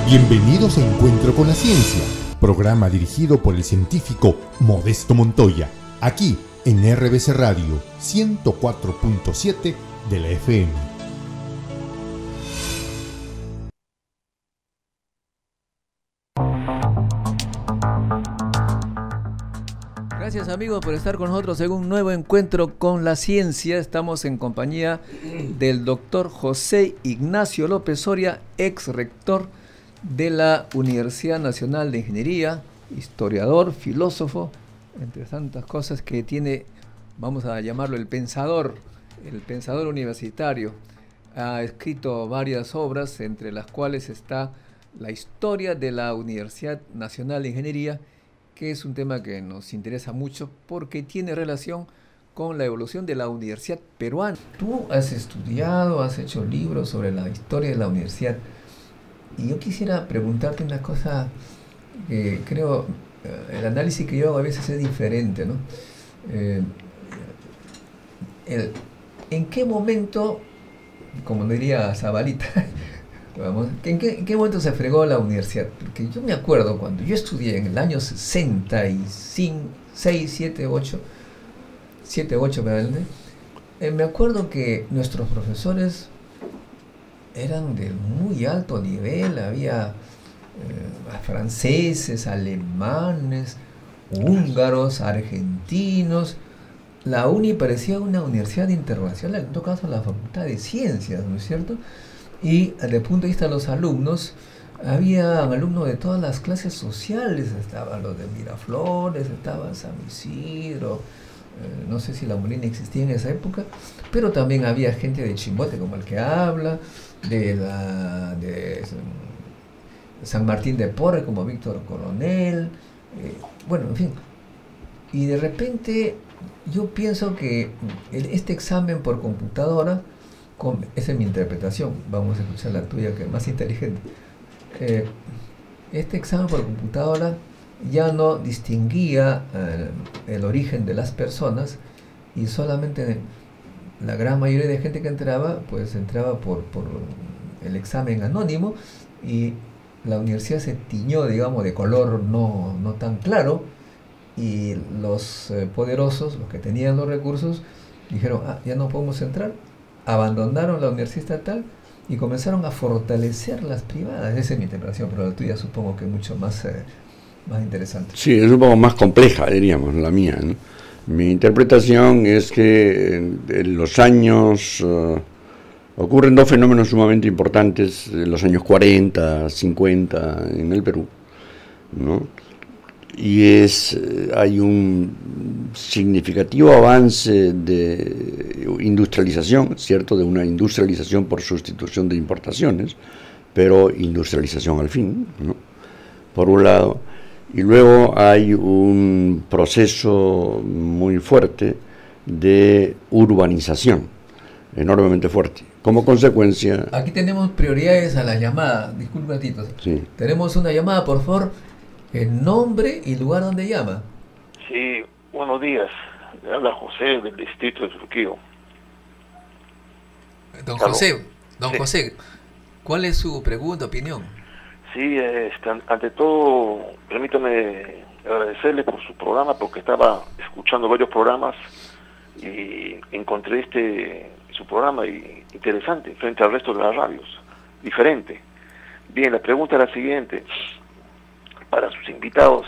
Bienvenidos a Encuentro con la Ciencia, programa dirigido por el científico Modesto Montoya, aquí en RBC Radio 104.7 de la FM. Gracias amigos por estar con nosotros en un nuevo encuentro con la ciencia. Estamos en compañía del doctor José Ignacio López Soria, ex rector de la Universidad Nacional de Ingeniería, historiador, filósofo, entre tantas cosas que tiene, vamos a llamarlo el pensador universitario. Ha escrito varias obras, entre las cuales está la historia de la Universidad Nacional de Ingeniería, que es un tema que nos interesa mucho porque tiene relación con la evolución de la universidad peruana. Tú has estudiado, has hecho libros sobre la historia de la universidad, y yo quisiera preguntarte una cosa que creo, el análisis que yo hago a veces es diferente, ¿no? ¿En qué momento, como diría Zabalita, ¿en qué momento se fregó la universidad? Porque yo me acuerdo cuando yo estudié en el año 65, 6, 7, 8, me acuerdo que nuestros profesores eran de muy alto nivel. Había franceses, alemanes, húngaros, argentinos. La UNI parecía una universidad internacional, en todo caso la Facultad de Ciencias, ¿no es cierto? Y desde el punto de vista de los alumnos, había alumnos de todas las clases sociales. Estaban los de Miraflores, estaba San Isidro, no sé si la Molina existía en esa época, pero también había gente de Chimbote, como el que habla, de San Martín de Porres, como Víctor Coronel, bueno, en fin. Y de repente yo pienso que este examen por computadora, esa es mi interpretación, vamos a escuchar la tuya, que es más inteligente. Este examen por computadora ya no distinguía el origen de las personas, y solamente la gran mayoría de gente que entraba, pues entraba por el examen anónimo, y la universidad se tiñó, digamos, de color no tan claro, y los poderosos, los que tenían los recursos, dijeron, ya no podemos entrar. Abandonaron la universidad estatal y comenzaron a fortalecer las privadas. Esa es mi interpretación, pero la tuya supongo que es mucho más interesante. Sí, es un poco más compleja, diríamos, la mía, ¿no? Mi interpretación es que en los años ocurren dos fenómenos sumamente importantes en los años 40, 50 en el Perú, ¿no? Y hay un significativo avance de industrialización, ¿cierto? De una industrialización por sustitución de importaciones, pero industrialización al fin, ¿no? Por un lado. Y luego hay un proceso muy fuerte de urbanización, enormemente fuerte. Como consecuencia... Aquí tenemos prioridades a la llamada. Disculpe un ratito. Sí. Tenemos una llamada, por favor. El nombre y lugar donde llama. Sí, buenos días. Le habla José del distrito de Surquío. Don José, ¿cuál es su pregunta, opinión? Sí, ante todo, permítame agradecerle por su programa, porque estaba escuchando varios programas y encontré su programa interesante frente al resto de las radios, diferente. Bien, la pregunta es la siguiente, para sus invitados,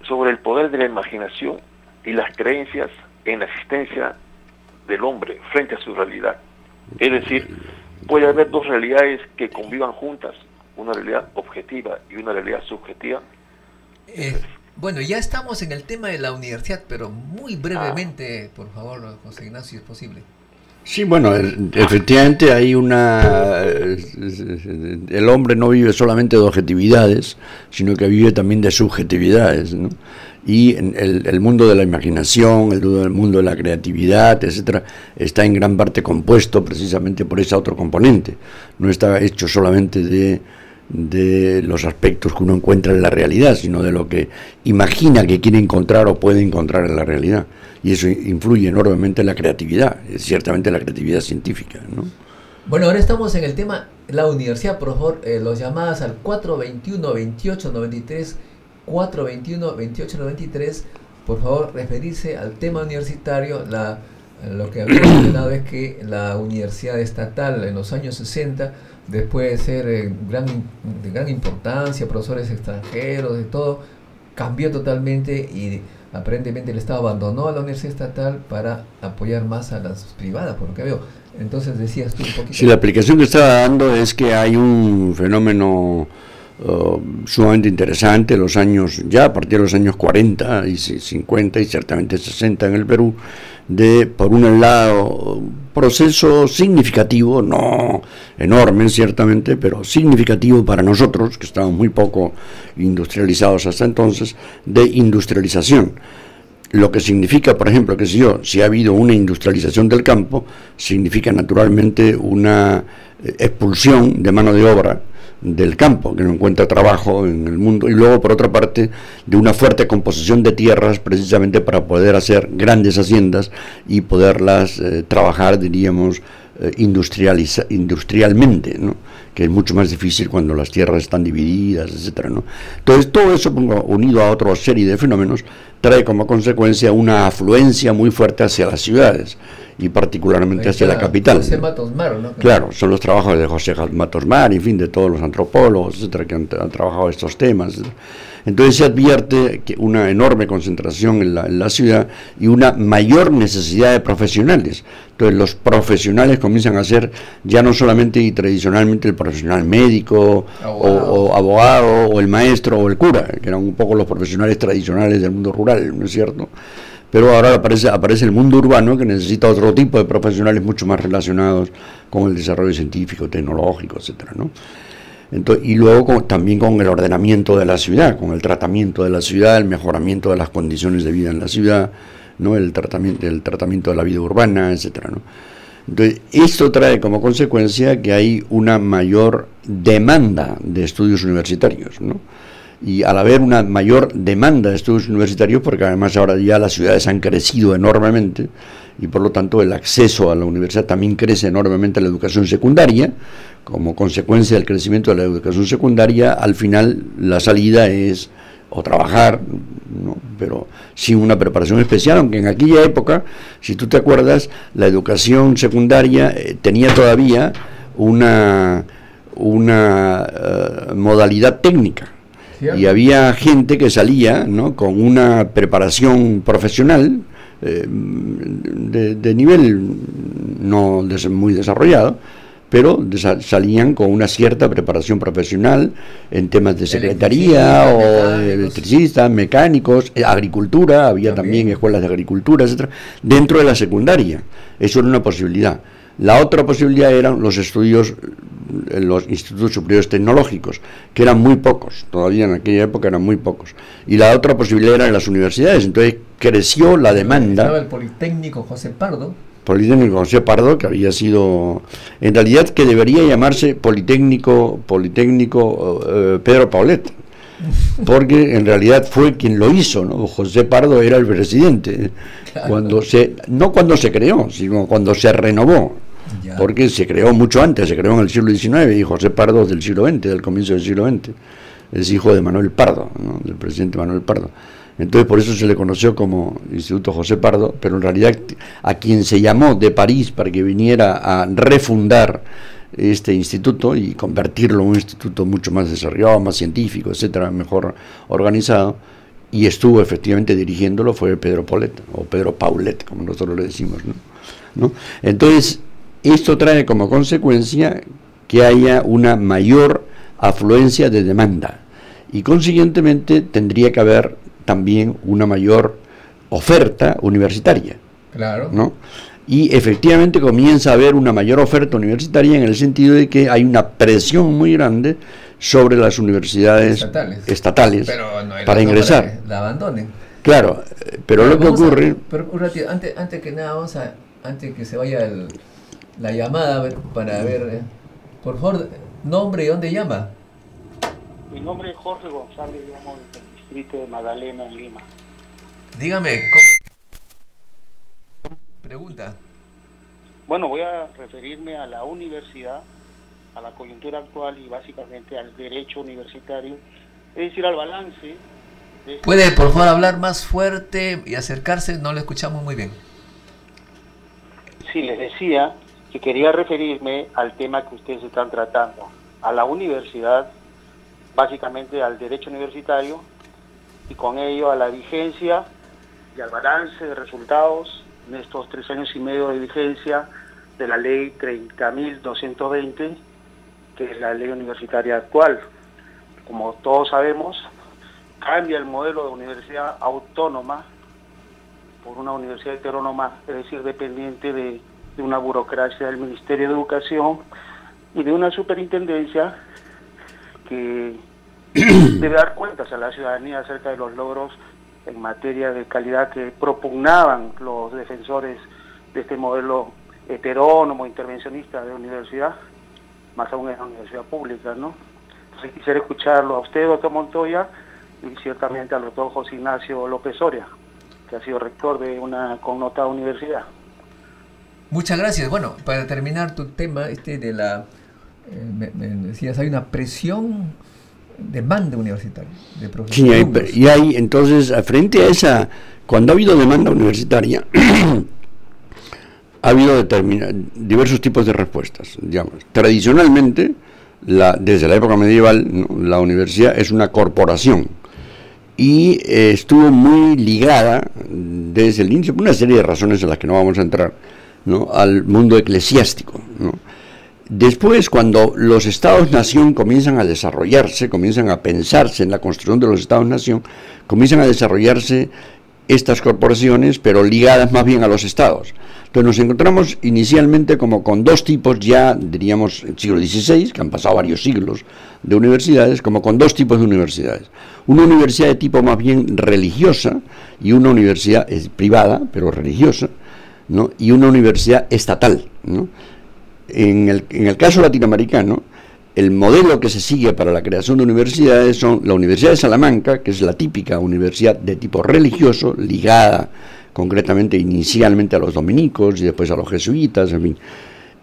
sobre el poder de la imaginación y las creencias en la existencia del hombre frente a su realidad. Es decir, puede haber dos realidades que convivan juntas, una realidad objetiva y una realidad subjetiva. Bueno, ya estamos en el tema de la universidad, pero muy brevemente, por favor, José Ignacio, si es posible. Sí, bueno, efectivamente hay el hombre no vive solamente de objetividades, sino que vive también de subjetividades, ¿no? Y el mundo de la imaginación, el mundo de la creatividad, etcétera, está en gran parte compuesto precisamente por ese otro componente. No está hecho solamente de los aspectos que uno encuentra en la realidad, sino de lo que imagina que quiere encontrar o puede encontrar en la realidad. Y eso influye enormemente en la creatividad, ciertamente la creatividad científica, ¿no? Bueno, ahora estamos en el tema la universidad, por favor, los llamadas al 421-2893, 421-2893, por favor, referirse al tema universitario. Lo que había mencionado es que la universidad estatal en los años 60, después de ser de gran importancia, profesores extranjeros, de todo, cambió totalmente y aparentemente el Estado abandonó a la universidad estatal para apoyar más a las privadas, por lo que veo. Entonces decías tú un poquito. Sí, la aplicación que estaba dando es que hay un fenómeno sumamente interesante, ya a partir de los años 40 y 50 y ciertamente 60 en el Perú, de, por un lado, proceso significativo, no enorme ciertamente, pero significativo para nosotros, que estábamos muy poco industrializados hasta entonces, de industrialización. Lo que significa, por ejemplo, que si ha habido una industrialización del campo, significa naturalmente una expulsión de mano de obra del campo, que no encuentra trabajo en el mundo, y luego por otra parte de una fuerte composición de tierras precisamente para poder hacer grandes haciendas y poderlas trabajar, diríamos, industrialmente, ¿no? Que es mucho más difícil cuando las tierras están divididas, etcétera, ¿no? Entonces todo eso, unido a otra serie de fenómenos, trae como consecuencia una afluencia muy fuerte hacia las ciudades y particularmente hacia la capital. José Matos Mar, ¿no? Claro, son los trabajos de José Matos Mar, en fin, de todos los antropólogos, etcétera, que han trabajado estos temas, etcétera. Entonces se advierte que una enorme concentración en la ciudad y una mayor necesidad de profesionales. Entonces los profesionales comienzan a ser ya no solamente y tradicionalmente el profesional médico o abogado o el maestro o el cura, que eran un poco los profesionales tradicionales del mundo rural, ¿no es cierto? Pero ahora aparece el mundo urbano, que necesita otro tipo de profesionales mucho más relacionados con el desarrollo científico, tecnológico, etcétera, ¿no? Entonces, y luego también con el ordenamiento de la ciudad, con el tratamiento de la ciudad, el mejoramiento de las condiciones de vida en la ciudad, ¿no? El tratamiento de la vida urbana, etcétera, ¿no? Entonces, esto trae como consecuencia que hay una mayor demanda de estudios universitarios, ¿no? Y al haber una mayor demanda de estudios universitarios, porque además ahora ya las ciudades han crecido enormemente, y por lo tanto el acceso a la universidad también crece enormemente a la educación secundaria, como consecuencia del crecimiento de la educación secundaria, al final la salida es o trabajar, ¿no? Pero sin una preparación especial, aunque en aquella época, si tú te acuerdas, la educación secundaria tenía todavía una modalidad técnica. Y había gente que salía, ¿no?, con una preparación profesional de nivel no muy desarrollado, pero salían con una cierta preparación profesional en temas de secretaría o electricistas, mecánicos, agricultura, había también escuelas de agricultura, etcétera, dentro de la secundaria. Eso era una posibilidad. La otra posibilidad eran los estudios en los institutos superiores tecnológicos, que eran muy pocos, todavía en aquella época eran muy pocos. Y la otra posibilidad eran las universidades, entonces creció la demanda. Estaba el Politécnico José Pardo. Politécnico José Pardo, que había sido, en realidad que debería llamarse Politécnico Pedro Paulet, porque en realidad fue quien lo hizo, ¿no? José Pardo era el presidente, no cuando se creó, sino cuando se renovó. Ya. Porque se creó mucho antes, se creó en el siglo XIX, y José Pardo es del siglo XX, del comienzo del siglo XX, es hijo de Manuel Pardo, ¿no?, del presidente Manuel Pardo. Entonces por eso se le conoció como Instituto José Pardo, pero en realidad a quien se llamó de París para que viniera a refundar este instituto y convertirlo en un instituto mucho más desarrollado, más científico, etcétera, mejor organizado, y estuvo efectivamente dirigiéndolo, fue Pedro Paulet, o Pedro Paulet, como nosotros le decimos, ¿no? Entonces, esto trae como consecuencia que haya una mayor afluencia de demanda y consiguientemente tendría que haber también una mayor oferta universitaria. Claro. ¿No? Y efectivamente comienza a haber una mayor oferta universitaria en el sentido de que hay una presión muy grande sobre las universidades estatales para ingresar. La abandonen. Claro, pero lo que ocurre... Pero un ratito, antes que nada, antes que se vaya la llamada, para ver, por favor, nombre y dónde llama. Mi nombre es Jorge González, llamo del distrito de Magdalena, en Lima. Dígame, ¿cómo? Pregunta. Bueno, voy a referirme a la universidad a la coyuntura actual y básicamente al derecho universitario, es decir, al balance. ¿Puede por favor hablar más fuerte y acercarse? No lo escuchamos muy bien. Sí, les decía que quería referirme al tema que ustedes están tratando, a la universidad, básicamente al derecho universitario, y con ello a la vigencia y al balance de resultados en estos 3 años y medio de vigencia de la ley 30.220, que es la ley universitaria actual. Como todos sabemos, cambia el modelo de universidad autónoma por una universidad heterónoma, es decir, dependiente de una burocracia del Ministerio de Educación y de una superintendencia que debe dar cuentas a la ciudadanía acerca de los logros en materia de calidad que propugnaban los defensores de este modelo heterónomo, intervencionista de universidad, más aún en la universidad pública, ¿no? Entonces quisiera escucharlo a usted, doctor Montoya, y ciertamente al doctor José Ignacio López Soria, que ha sido rector de una connotada universidad. Muchas gracias. Bueno, para terminar tu tema, de la, me decías, hay una presión, demanda universitaria de profesores. Sí, hay, entonces, frente a esa, cuando ha habido demanda universitaria, ha habido diversos tipos de respuestas. Digamos, tradicionalmente, desde la época medieval, ¿no?, la universidad es una corporación y estuvo muy ligada desde el inicio, por una serie de razones en las que no vamos a entrar, ¿no?, al mundo eclesiástico, ¿no? Después, cuando los estados-nación comienzan a desarrollarse, comienzan a pensarse en la construcción de los estados-nación, comienzan a desarrollarse estas corporaciones, pero ligadas más bien a los estados. Entonces nos encontramos inicialmente como con dos tipos, ya diríamos en el siglo XVI, que han pasado varios siglos de universidades, como con dos tipos de universidades. Una universidad de tipo más bien religiosa y una universidad privada, pero religiosa, ¿no?, y una universidad estatal, ¿no? En el caso latinoamericano, el modelo que se sigue para la creación de universidades son la Universidad de Salamanca, que es la típica universidad de tipo religioso, ligada concretamente inicialmente a los dominicos y después a los jesuitas, en fin,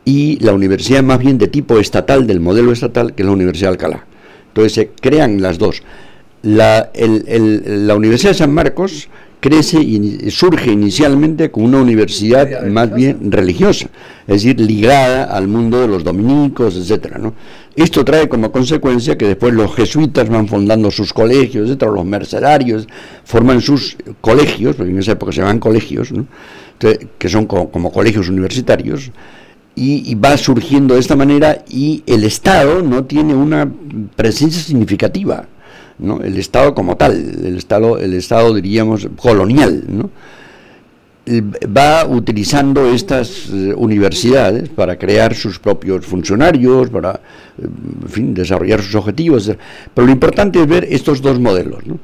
y la universidad más bien de tipo estatal, del modelo estatal, que es la Universidad de Alcalá. Entonces se crean las dos. La Universidad de San Marcos crece y surge inicialmente como una universidad más bien religiosa, es decir, ligada al mundo de los dominicos, etcétera, ¿no? Esto trae como consecuencia que después los jesuitas van fundando sus colegios, etcétera, los mercedarios forman sus colegios, porque en esa época se llaman colegios, ¿no?, entonces, que son como colegios universitarios, y va surgiendo de esta manera, y el Estado no tiene una presencia significativa, ¿no?, el Estado como tal, el Estado diríamos colonial, ¿no?, va utilizando estas universidades para crear sus propios funcionarios, para, en fin, desarrollar sus objetivos, pero lo importante es ver estos dos modelos, ¿no?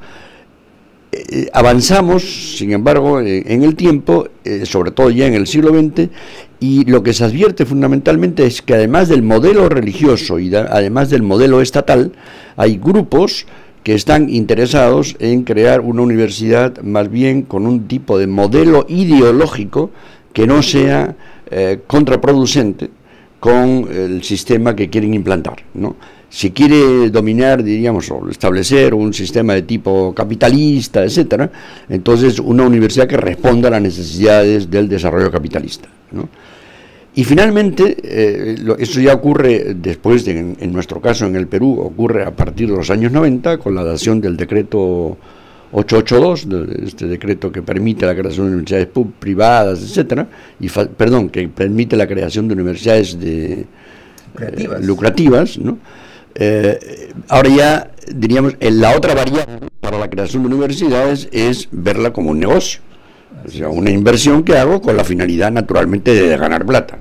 Avanzamos, sin embargo, en el tiempo, sobre todo ya en el siglo XX, y lo que se advierte fundamentalmente es que además del modelo religioso y además del modelo estatal, hay grupos que están interesados en crear una universidad más bien con un tipo de modelo ideológico que no sea contraproducente con el sistema que quieren implantar, ¿no? Si quiere dominar, diríamos, o establecer un sistema de tipo capitalista, etcétera, entonces una universidad que responda a las necesidades del desarrollo capitalista, ¿no? Y finalmente, eso ya ocurre después, en nuestro caso en el Perú, ocurre a partir de los años 90, con la dación del decreto 882, este decreto que permite la creación de universidades privadas, etcétera, que permite la creación de universidades lucrativas, ¿no? Ahora ya, diríamos, la otra variable para la creación de universidades es verla como un negocio. O sea, una inversión que hago con la finalidad, naturalmente, de ganar plata.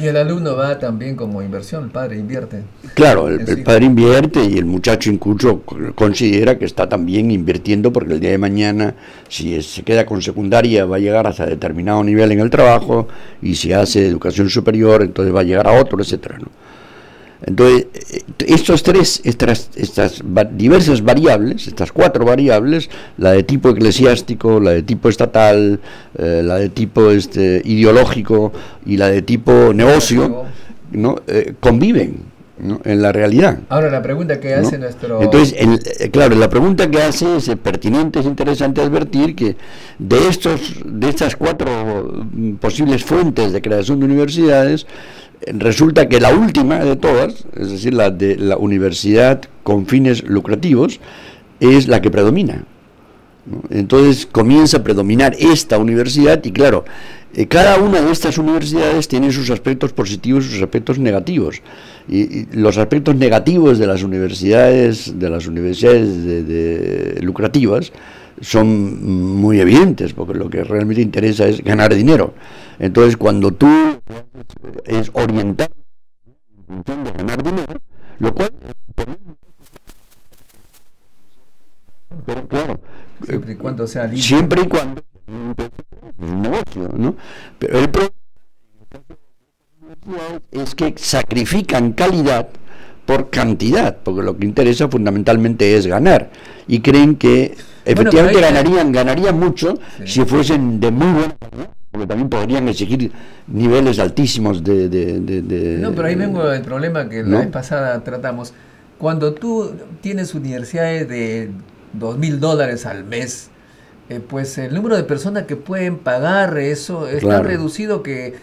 Y el alumno va también como inversión, el padre invierte. Claro, el padre invierte y el muchacho incluso considera que está también invirtiendo porque el día de mañana, si se queda con secundaria, va a llegar hasta determinado nivel en el trabajo, y si hace educación superior, entonces va a llegar a otro, etcétera, ¿no? Entonces, estas diversas variables, estas cuatro variables, la de tipo eclesiástico, la de tipo estatal, la de tipo ideológico y la de tipo negocio, ¿no?, conviven ¿no? En la realidad. Ahora la pregunta que hace ¿no? nuestro... Entonces, claro, la pregunta que hace es pertinente, es interesante advertir que de estas 4 posibles fuentes de creación de universidades, resulta que la última de todas, es decir, la de la universidad con fines lucrativos, es la que predomina, ¿no? Entonces comienza a predominar esta universidad y claro, cada una de estas universidades tiene sus aspectos positivos y sus aspectos negativos. Y los aspectos negativos de las universidades lucrativas son muy evidentes, porque lo que realmente interesa es ganar dinero. Entonces, cuando tú es orientar en función de ganar dinero, lo cual, pero claro, siempre y cuando sea libre. Siempre y cuando un negocio, ¿no? Pero el problema es que sacrifican calidad por cantidad, porque lo que interesa fundamentalmente es ganar, y creen que efectivamente ganarían mucho si fuesen de muy buena calidad, porque también podrían exigir niveles altísimos de No, pero ahí vengo el problema que la vez pasada tratamos. Cuando tú tienes universidades de $2,000 al mes, pues el número de personas que pueden pagar eso es tan reducido que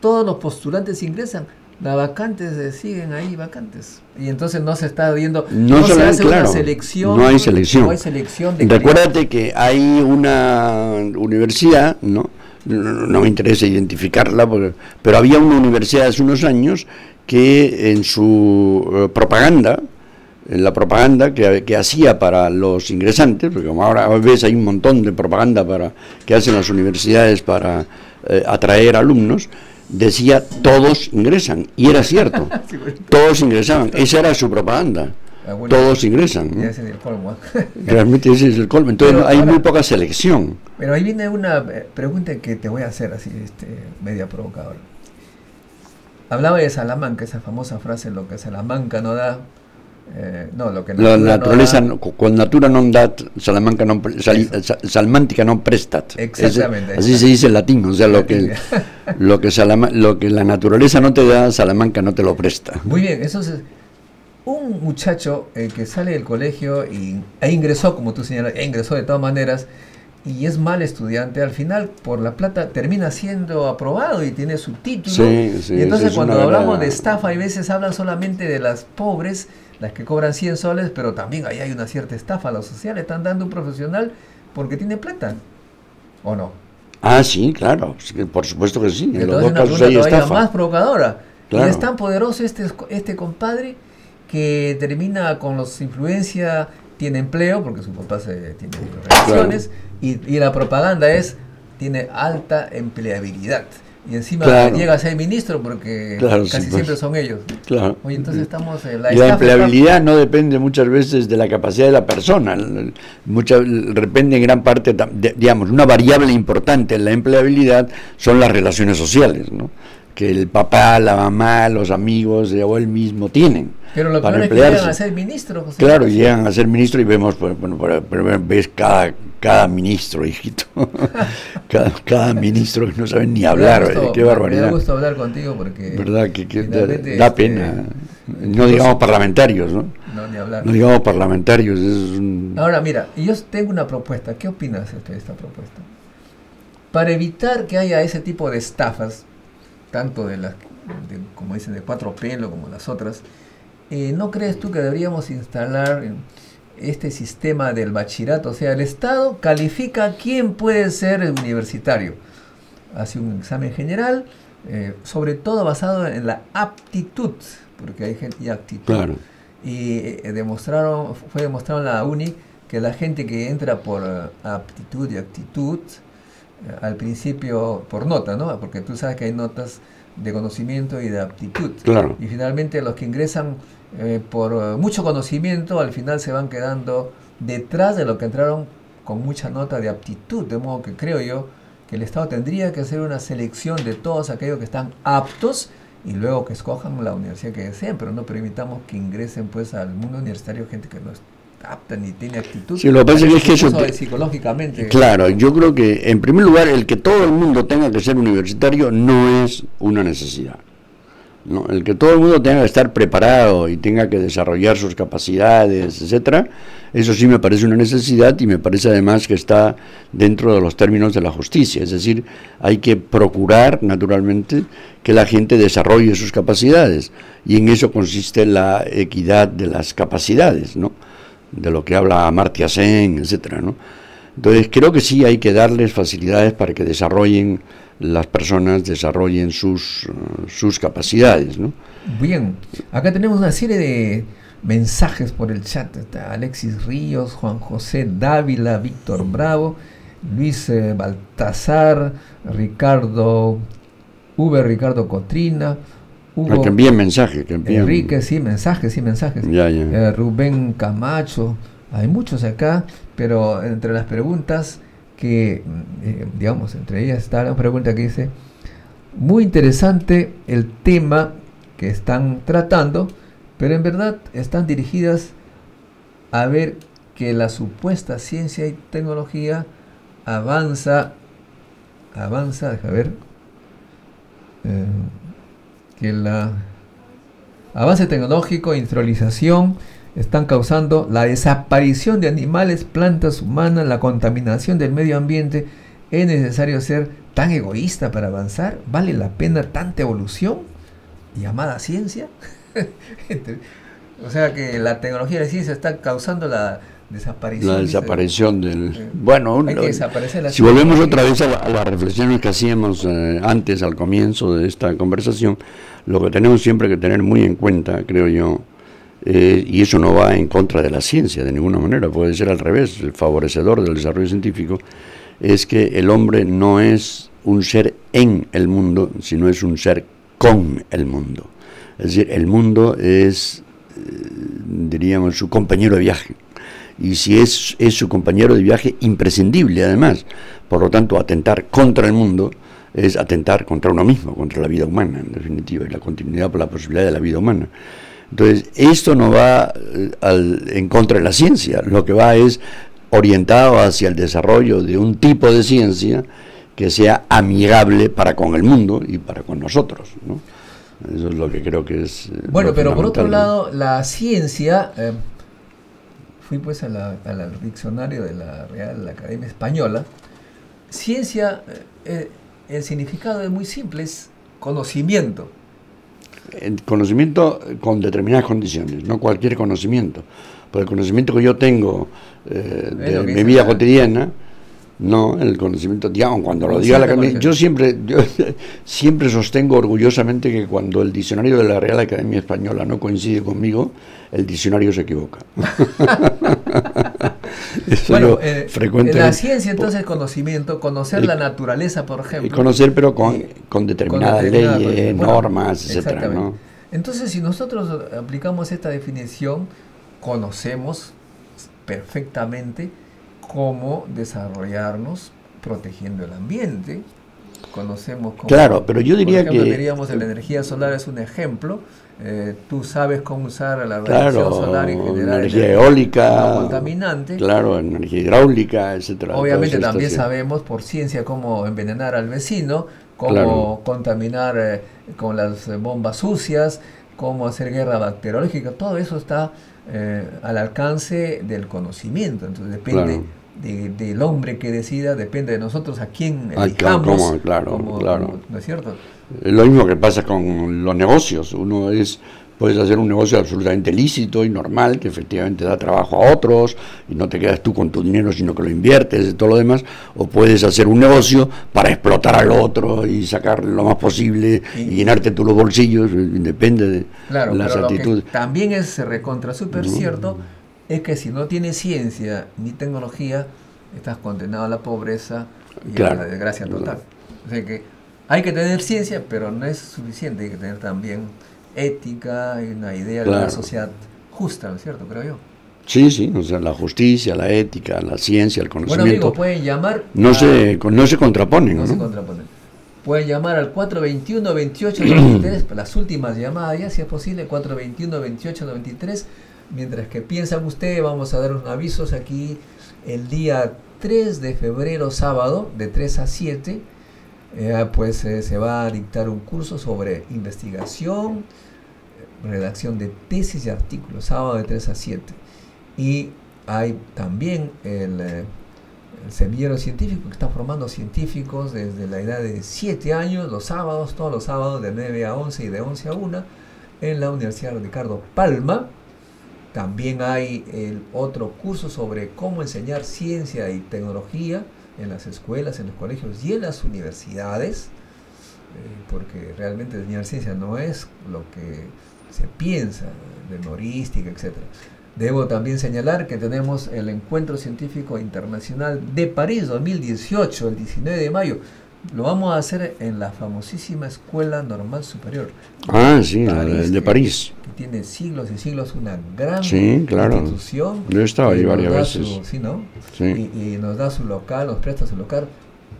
todos los postulantes ingresan, las vacantes siguen ahí vacantes, y entonces no se está viendo, no se hace una selección, no hay selección. No hay selección de Recuérdate que hay una universidad, no me interesa identificarla, pero había una universidad hace unos años que en su propaganda, en la propaganda que hacía para los ingresantes, porque como ahora ves hay un montón de propaganda que hacen las universidades para atraer alumnos, decía todos ingresan, y era cierto, todos ingresaban, esa era su propaganda, todos ingresan, ¿no? Ese es el colmo. Realmente ese es el colmo, entonces hay muy poca selección. Pero ahí viene una pregunta que te voy a hacer así, media provocadora. Hablaba de Salamanca, esa famosa frase, lo que Salamanca no da, lo que la naturaleza no da, con natura non dat, Salamanca non salmántica non prestat. Exactamente. Así se dice en latín, o sea, lo que la naturaleza no te da, Salamanca no te lo presta. Muy bien, entonces, un muchacho que sale del colegio e ingresó, como tú señalas, ingresó de todas maneras, y es mal estudiante, al final por la plata termina siendo aprobado y tiene su título. Sí, y entonces cuando hablamos de estafa, hay veces hablan solamente de las pobres, las que cobran 100 soles, pero también ahí hay una cierta estafa. Los sociales están dando un profesional porque tiene plata, ¿o no? Ah, sí, claro, por supuesto que sí. En los dos casos hay estafa más provocadora. Claro. Y es tan poderoso este compadre que termina con los influencia, tiene empleo porque su papá tiene relaciones, y la propaganda tiene alta empleabilidad. Y encima llega a ser ministro porque casi siempre son ellos. Claro. Oye, entonces estamos... la empleabilidad no depende muchas veces de la capacidad de la persona. Depende en gran parte, digamos, una variable importante en la empleabilidad son las relaciones sociales, ¿no? Que el papá, la mamá, los amigos o él mismo tienen. Pero lo peor es que llegan a ser ministro, José. Claro, llegan a ser ministro y vemos, ves cada ministro, hijito. cada ministro que no saben ni hablar. Qué barbaridad. Me da gusto hablar contigo porque... ¿Verdad? Que da pena. No digamos parlamentarios, ¿no? No, ni hablar. No digamos parlamentarios. Ahora, mira, yo tengo una propuesta. ¿Qué opinas de esta propuesta? Para evitar que haya ese tipo de estafas, tanto como dicen, de 4 pelos como las otras, ¿no crees tú que deberíamos instalar este sistema del bachillerato? O sea, el Estado califica quién puede ser universitario. Hace un examen general, sobre todo basado en la aptitud, porque hay gente y actitud. Claro. Y fue demostrado en la UNI que la gente que entra por aptitud y actitud, al principio por nota, ¿no? Porque tú sabes que hay notas de conocimiento y de aptitud. Claro. Y finalmente los que ingresan por mucho conocimiento, al final se van quedando detrás de los que entraron con mucha nota de aptitud. De modo que creo yo que el Estado tendría que hacer una selección de todos aquellos que están aptos y luego que escojan la universidad que deseen, pero no permitamos que ingresen pues al mundo universitario gente que no es apta ni tiene actitud. Sí, lo que pasa es que eso psicológicamente. Claro, yo creo que en primer lugar el que todo el mundo tenga que ser universitario no es una necesidad. ¿no? El que todo el mundo tenga que estar preparado y tenga que desarrollar sus capacidades, etcétera, eso sí me parece una necesidad y me parece además que está dentro de los términos de la justicia. Es decir, hay que procurar naturalmente que la gente desarrolle sus capacidades y en eso consiste la equidad de las capacidades, ¿no? De lo que habla Amartya Sen, etcétera, ¿no? Entonces creo que sí hay que darles facilidades para que desarrollen, las personas desarrollen sus capacidades, ¿no? Bien, acá tenemos una serie de mensajes por el chat. Está Alexis Ríos, Juan José Dávila, Víctor Bravo, Luis Baltasar, Ricardo Cotrina, Hugo, que envíen mensajes, que envíen... Enrique, sí, mensajes. Ya. Rubén Camacho, hay muchos acá, pero entre las preguntas que, digamos, entre ellas está la pregunta que dice: muy interesante el tema que están tratando, pero en verdad están dirigidas a ver que la supuesta ciencia y tecnología avanza, deja ver, que la avance tecnológico e industrialización están causando la desaparición de animales, plantas, humanas, la contaminación del medio ambiente. ¿Es necesario ser tan egoísta para avanzar? ¿Vale la pena tanta evolución llamada ciencia? O sea que la tecnología y la ciencia están causando la desaparición. La desaparición del... Bueno, hay que desaparecer la si volvemos otra vez a las reflexiones que hacíamos antes, al comienzo de esta conversación, lo que tenemos siempre que tener muy en cuenta, creo yo, y eso no va en contra de la ciencia de ninguna manera, puede ser al revés, el favorecedor del desarrollo científico, es que el hombre no es un ser en el mundo, sino es un ser con el mundo. Es decir, el mundo es, diríamos, su compañero de viaje. Y si es su compañero de viaje imprescindible, además. Por lo tanto, atentar contra el mundo es atentar contra uno mismo, contra la vida humana, en definitiva, y la continuidad por la posibilidad de la vida humana. Entonces, esto no va en contra de la ciencia, lo que va es orientado hacia el desarrollo de un tipo de ciencia que sea amigable para con el mundo y para con nosotros, ¿no? Eso es lo que creo que es... Bueno, pero por otro lado, la ciencia... fui pues al diccionario de la Real Academia Española. Ciencia, el significado es muy simple, es conocimiento. El conocimiento con determinadas condiciones, no cualquier conocimiento. Por el conocimiento que yo tengo de mi vida cotidiana, no el conocimiento, digamos, cuando lo diga la Academia. Yo siempre sostengo orgullosamente que cuando el diccionario de la Real Academia Española no coincide conmigo, el diccionario se equivoca. Bueno, la ciencia entonces es conocimiento, conocer la naturaleza, por ejemplo. Y conocer, pero con determinadas leyes, normas, etcétera, ¿no? Entonces, si nosotros aplicamos esta definición, conocemos perfectamente cómo desarrollarnos protegiendo el ambiente. Conocemos cómo... Claro, pero yo diría, por ejemplo, que... diríamos que la energía solar es un ejemplo. Tú sabes cómo usar la radiación solar y generar energía eólica, no contaminante. Claro, energía hidráulica, etcétera. Obviamente también sabemos por ciencia cómo envenenar al vecino, cómo contaminar con las bombas sucias, cómo hacer guerra bacteriológica. Todo eso está al alcance del conocimiento. Entonces depende del hombre que decida, depende de nosotros a quién elijamos. ¿No es cierto? Lo mismo que pasa con los negocios. Puedes hacer un negocio absolutamente lícito y normal, que efectivamente da trabajo a otros, y no te quedas tú con tu dinero, sino que lo inviertes y todo lo demás, o puedes hacer un negocio para explotar al otro y sacar lo más posible y llenarte tú los bolsillos, depende de las actitudes. Lo que también es recontra súper cierto, es que si no tienes ciencia ni tecnología, estás condenado a la pobreza y a la desgracia total. O sea que hay que tener ciencia, pero no es suficiente, hay que tener también ética y una idea de una sociedad justa, ¿no es cierto? Creo yo. Sí, o sea, la justicia, la ética, la ciencia, el conocimiento. Bueno, amigo, pueden llamar... No se contraponen, ¿no? Se contraponen. Pueden llamar al 421-2893, las últimas llamadas ya, si es posible, 421-2893. Mientras que piensan ustedes, vamos a dar unos avisos aquí el día 3 de febrero, sábado, de 3 a 7, pues se va a dictar un curso sobre investigación, redacción de tesis y artículos, sábado de 3 a 7. Y hay también el semillero científico que está formando científicos desde la edad de 7 años, los sábados, todos los sábados de 9 a 11 y de 11 a 1 en la Universidad Ricardo Palma. También hay el otro curso sobre cómo enseñar ciencia y tecnología en las escuelas, en los colegios y en las universidades, porque realmente enseñar ciencia no es lo que se piensa, memorística, etc. Debo también señalar que tenemos el Encuentro Científico Internacional de París 2018, el 19 de mayo. Lo vamos a hacer en la famosísima Escuela Normal Superior. Ah, sí, París, de París. Que tiene siglos y siglos, una gran institución. Yo he estado ahí varias veces. ¿Sí, no? Sí. Y nos da su local, nos presta su local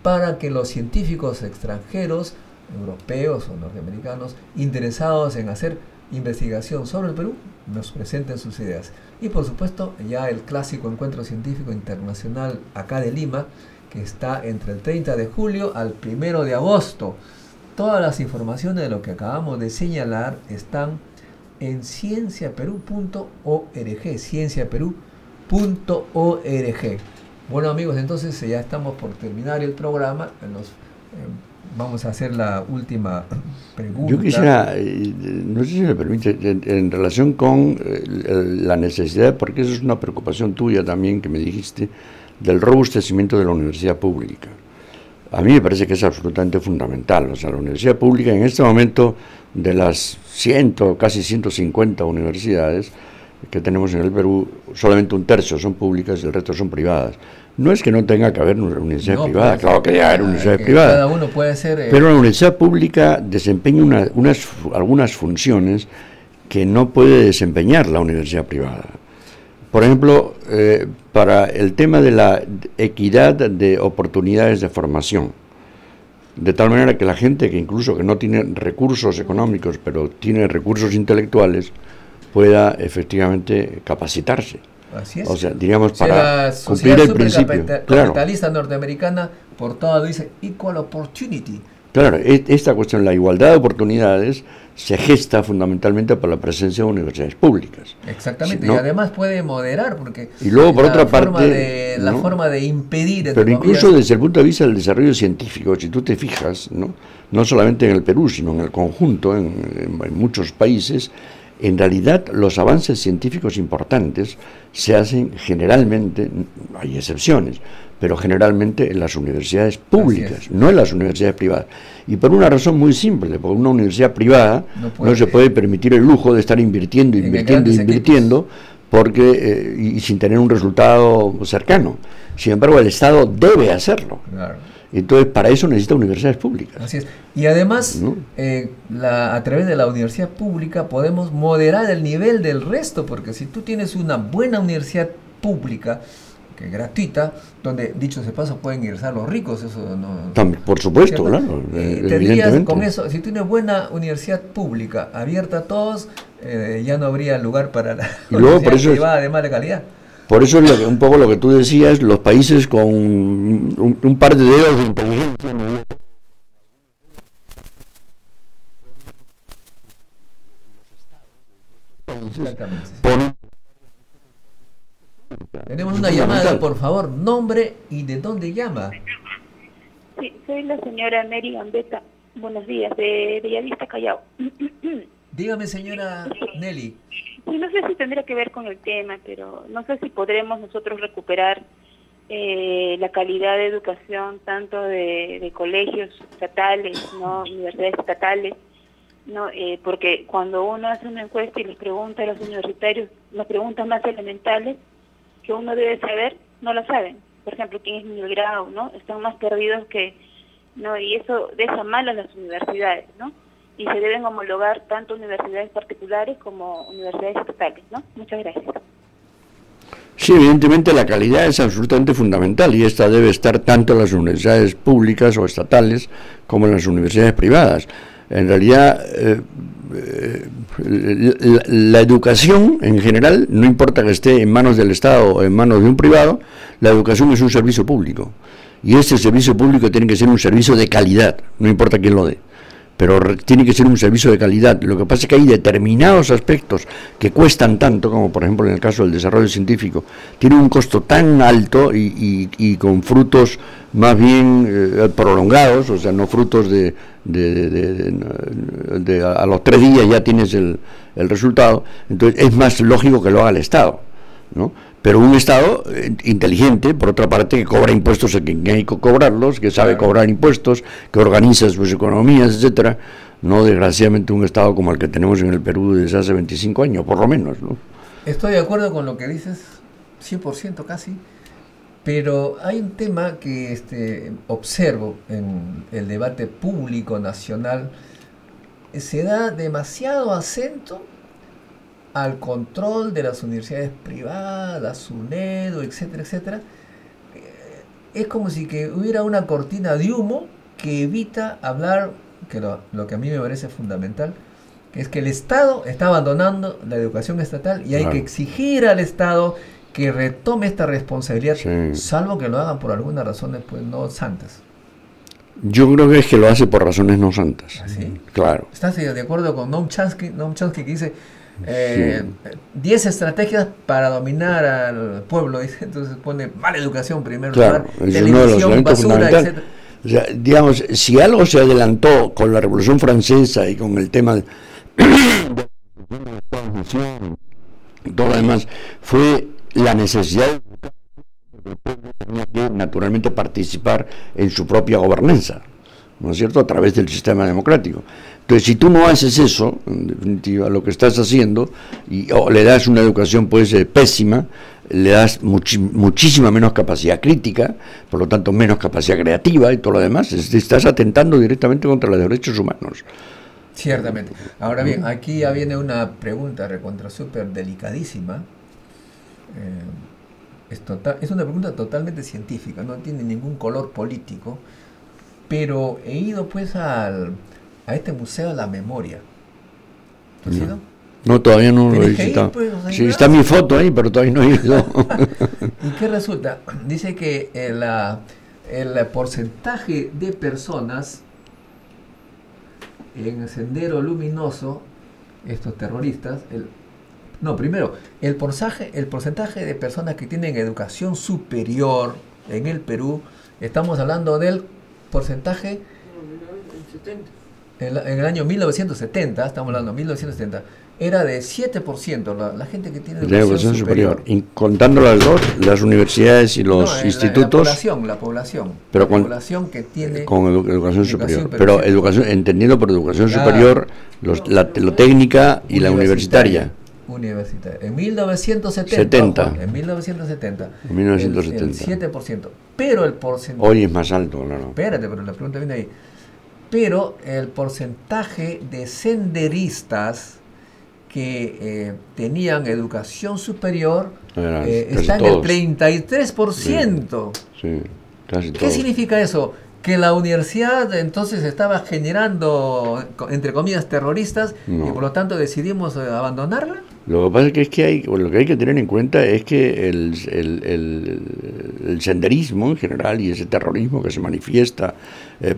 para que los científicos extranjeros, europeos o norteamericanos, interesados en hacer investigación sobre el Perú, nos presenten sus ideas. Y por supuesto, ya el clásico Encuentro Científico Internacional acá de Lima, que está entre el 30 de julio al 1 de agosto. Todas las informaciones de lo que acabamos de señalar están en cienciaperú.org, cienciaperú.org. Bueno, amigos, entonces ya estamos por terminar el programa. Vamos a hacer la última pregunta. Yo quisiera, no sé si me permite, en relación con la necesidad, porque eso es una preocupación tuya también que me dijiste, del robustecimiento de la universidad pública. A mí me parece que es absolutamente fundamental. O sea, la universidad pública en este momento, de las casi 150 universidades que tenemos en el Perú, solamente un tercio son públicas y el resto son privadas. No es que no tenga que haber una universidad privada, claro que debe haber universidad privada. Cada uno puede ser... Pero la universidad pública desempeña algunas funciones que no puede desempeñar la universidad privada. Por ejemplo, para el tema de la equidad de oportunidades de formación, de tal manera que la gente que incluso que no tiene recursos económicos, pero tiene recursos intelectuales, pueda efectivamente capacitarse. Así es. O sea, diríamos, para cumplir el principio. Capitalista norteamericana, por todo lo dice equal opportunity. Claro, esta cuestión, la igualdad de oportunidades, se gesta fundamentalmente por la presencia de universidades públicas. Exactamente, ¿no? Y además puede moderar, porque y luego, por otra parte, la forma de impedir... Pero incluso desde el punto de vista del desarrollo científico, si tú te fijas, no solamente en el Perú, sino en el conjunto, en muchos países, en realidad los avances científicos importantes se hacen generalmente, hay excepciones, pero generalmente en las universidades públicas, no en las universidades privadas. Y por una razón muy simple, porque una universidad privada no se puede permitir el lujo de estar invirtiendo, porque y sin tener un resultado cercano. Sin embargo, el Estado debe hacerlo. Claro. Entonces, para eso necesita universidades públicas. Así es. Y además, a través de la universidad pública podemos moderar el nivel del resto, porque si tú tienes una buena universidad pública, que es gratuita, donde, dicho se paso, pueden ingresar los ricos, eso no... También, por supuesto, claro. Tendrías con eso, si tienes buena universidad pública abierta a todos, ya no habría lugar para la universidad privada de mala calidad. Por eso es un poco lo que tú decías, los países con un par de dedos de inteligencia. Exactamente. Tenemos una llamada, por favor, nombre y de dónde llama. Sí, soy la señora Mary Gambetta. Buenos días, de Bellavista, Callao. Dígame, señora Nelly. Sí, no sé si tendría que ver con el tema, pero no sé si podremos nosotros recuperar la calidad de educación tanto de colegios estatales, universidades estatales, porque cuando uno hace una encuesta y les pregunta a los universitarios, las preguntas más elementales que uno debe saber, no lo saben. Por ejemplo, quién es nivel grado, están más perdidos que, y eso deja mal a las universidades, y se deben homologar tanto universidades particulares como universidades estatales, Muchas gracias. Sí, evidentemente la calidad es absolutamente fundamental y esta debe estar tanto en las universidades públicas o estatales como en las universidades privadas. En realidad, la educación en general, no importa que esté en manos del Estado o en manos de un privado, la educación es un servicio público. Y ese servicio público tiene que ser un servicio de calidad, no importa quién lo dé, pero tiene que ser un servicio de calidad. Lo que pasa es que hay determinados aspectos que cuestan tanto, como por ejemplo en el caso del desarrollo científico, tiene un costo tan alto y con frutos más bien prolongados, o sea, no frutos a los 3 días ya tienes el resultado. Entonces es más lógico que lo haga el Estado, ¿no? Pero un Estado inteligente, por otra parte, que cobra impuestos a quien hay que cobrarlos, que sabe cobrar impuestos, que organiza sus economías, etcétera. No, desgraciadamente, un Estado como el que tenemos en el Perú desde hace 25 años, por lo menos, ¿no? Estoy de acuerdo con lo que dices, 100% casi, pero hay un tema que observo en el debate público nacional. Se da demasiado acento al control de las universidades privadas, SUNEDU, etcétera, etcétera. Es como si que hubiera una cortina de humo que evita hablar, que lo que a mí me parece fundamental, que es que el Estado está abandonando la educación estatal y hay que exigir al Estado que retome esta responsabilidad, salvo que lo hagan por algunas razones pues no santas. Yo creo que es que lo hace por razones no santas. ¿Sí? Claro. ¿Estás de acuerdo con Noam Chomsky que dice 10 estrategias para dominar al pueblo? Dice, entonces pone mala educación en primer lugar, televisión, basura, etc. O sea, digamos, si algo se adelantó con la Revolución Francesa y con el tema de todo lo demás, fue la necesidad de el pueblo tenía que naturalmente participar en su propia gobernanza, ¿no es cierto?, a través del sistema democrático. Entonces, si tú no haces eso, en definitiva, lo que estás haciendo, o le das una educación pues pésima, le das muchísima menos capacidad crítica, por lo tanto menos capacidad creativa y todo lo demás, estás atentando directamente contra los derechos humanos. Ciertamente. Ahora bien, aquí ya viene una pregunta recontra súper delicadísima. Es una pregunta totalmente científica, no tiene ningún color político, pero he ido pues a este Museo de la Memoria. ¿Tú has ido? No, todavía no lo he visitado. Pues, sí, está mi foto ahí, pero todavía no he ido. ¿Y qué resulta? Dice que el porcentaje de personas en el Sendero Luminoso, estos terroristas, el porcentaje de personas que tienen educación superior en el Perú, estamos hablando del porcentaje en el año 1970, estamos hablando de 1970, era de 7%, la gente que tiene educación superior. Contando las universidades y los institutos. La población que tiene con educación superior. Pero entendiendo por educación superior, la técnica y la universitaria. En 1970. En 1970. El 7%. Pero el porcentaje. Hoy es más alto, claro. Espérate, pero la pregunta viene ahí. Pero el porcentaje de senderistas que tenían educación superior está en el 33%. Sí, casi todo. ¿Qué significa eso? Que la universidad entonces estaba generando, entre comillas, terroristas, y por lo tanto decidimos abandonarla. Lo que pasa es que lo que hay que tener en cuenta es que el senderismo en general y ese terrorismo que se manifiesta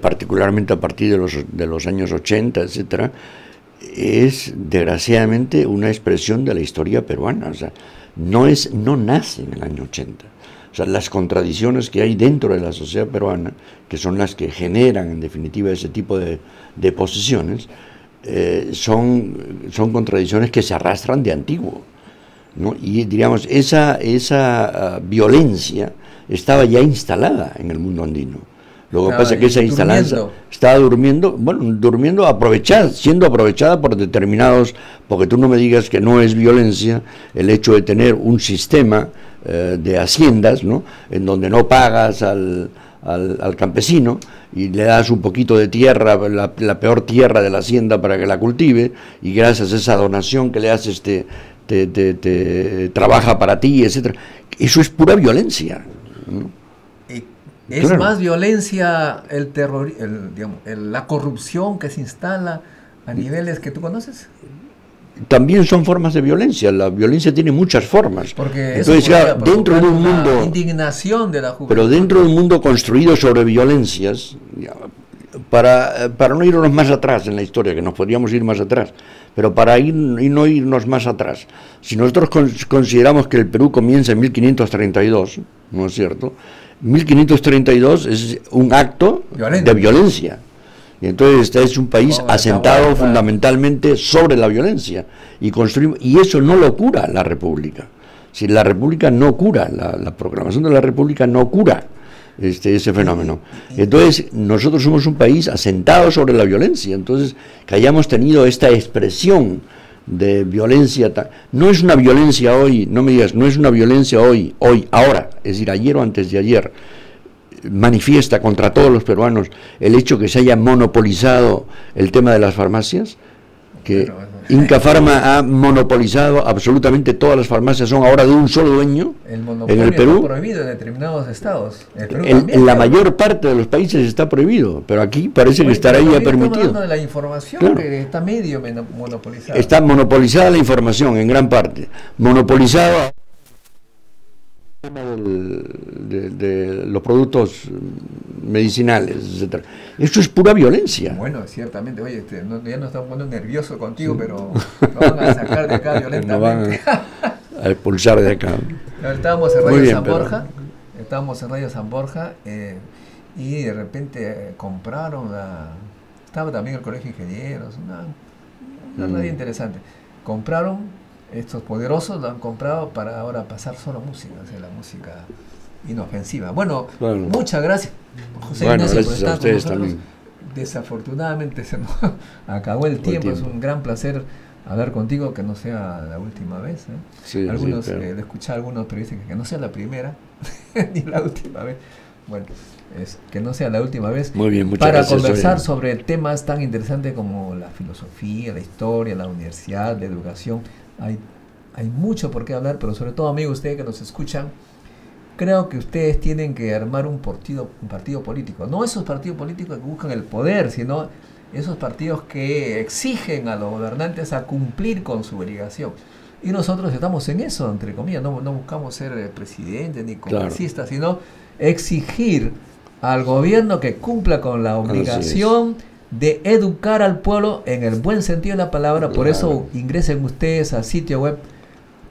particularmente a partir de los años 80, etcétera, es desgraciadamente una expresión de la historia peruana. O sea, no nace en el año 80. O sea, las contradicciones que hay dentro de la sociedad peruana, que son las que generan en definitiva ese tipo de posiciones, son contradicciones que se arrastran de antiguo, ¿no? Y digamos, esa violencia estaba ya instalada en el mundo andino. Lo que pasa es que esa instalancia estaba durmiendo, siendo aprovechada por determinados, porque tú no me digas que no es violencia el hecho de tener un sistema de haciendas, ¿no?, en donde no pagas al campesino y le das un poquito de tierra, la peor tierra de la hacienda para que la cultive, y gracias a esa donación que le haces te trabaja para ti, etcétera. Eso es pura violencia, ¿no? Es claro. Más violencia el terror, la corrupción que se instala ¿A niveles que tú conoces? También son formas de violencia. La violencia tiene muchas formas. Porque entonces, ya, dentro de un mundo, indignación de la juventud. pero dentro de un mundo construido sobre violencias, ya, para no irnos más atrás en la historia, que nos podríamos ir más atrás, pero para ir y no irnos más atrás, si nosotros consideramos que el Perú comienza en 1532, ¿no es cierto? 1532 es un acto de violencia. Y entonces este es un país asentado fundamentalmente sobre la violencia y eso no lo cura la República. Si la República no cura, la proclamación de la República no cura ese fenómeno. Entonces nosotros somos un país asentado sobre la violencia. Entonces que hayamos tenido esta expresión de violencia, no es una violencia hoy, no me digas, no es una violencia hoy, ahora, es decir, ayer o antes de ayer, manifiesta contra todos los peruanos el hecho que se haya monopolizado el tema de las farmacias, que Inca Pharma ha monopolizado absolutamente todas las farmacias, son ahora de un solo dueño en el Perú. Está prohibido en determinados estados. En la mayor parte de los países está prohibido, pero aquí parece que estará ya permitido. Estamos hablando de la información, que está medio monopolizada. Está monopolizada la información en gran parte, monopolizado de los productos medicinales, etcétera. Eso es pura violencia. Bueno, ciertamente, oye, ya nos estamos poniendo nerviosos contigo, sí. Pero nos van a sacar de acá violentamente. Nos van a expulsar de acá. Estábamos en Radio San Borja, y de repente compraron estaba también el Colegio de Ingenieros, una radio interesante. Compraron. Estos poderosos lo han comprado para ahora pasar solo música, la música inofensiva. Bueno, muchas gracias, José Ignacio, por estar con nosotros. También. Desafortunadamente se nos acabó el tiempo. Es un gran placer hablar contigo, que no sea la última vez. Sí, algunos, de escuchar a algunos periodistas que no sea la primera ni la última vez. Bueno, que no sea la última vez. Muy bien, muchas para gracias, conversar sobre temas tan interesantes como la filosofía, la historia, la universidad, la educación. Hay mucho por qué hablar, pero sobre todo, amigos, ustedes que nos escuchan, creo que ustedes tienen que armar un partido político. No esos partidos políticos que buscan el poder, sino esos partidos que exigen a los gobernantes a cumplir con su obligación. Y nosotros estamos en eso, entre comillas, no buscamos ser presidentes ni congresistas, sino exigir al gobierno que cumpla con la obligación de educar al pueblo en el buen sentido de la palabra. Por eso ingresen ustedes al sitio web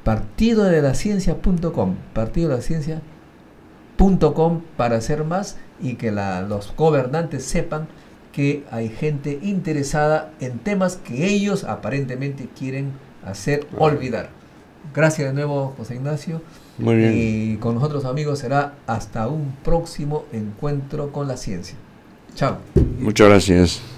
partidodelaCiencia.com, partidodelaCiencia.com, para hacer más y que los gobernantes sepan que hay gente interesada en temas que ellos aparentemente quieren hacer olvidar. Gracias de nuevo, José Ignacio. Muy bien. Y con nosotros, amigos, será hasta un próximo encuentro con la ciencia. Chao. Muchas gracias.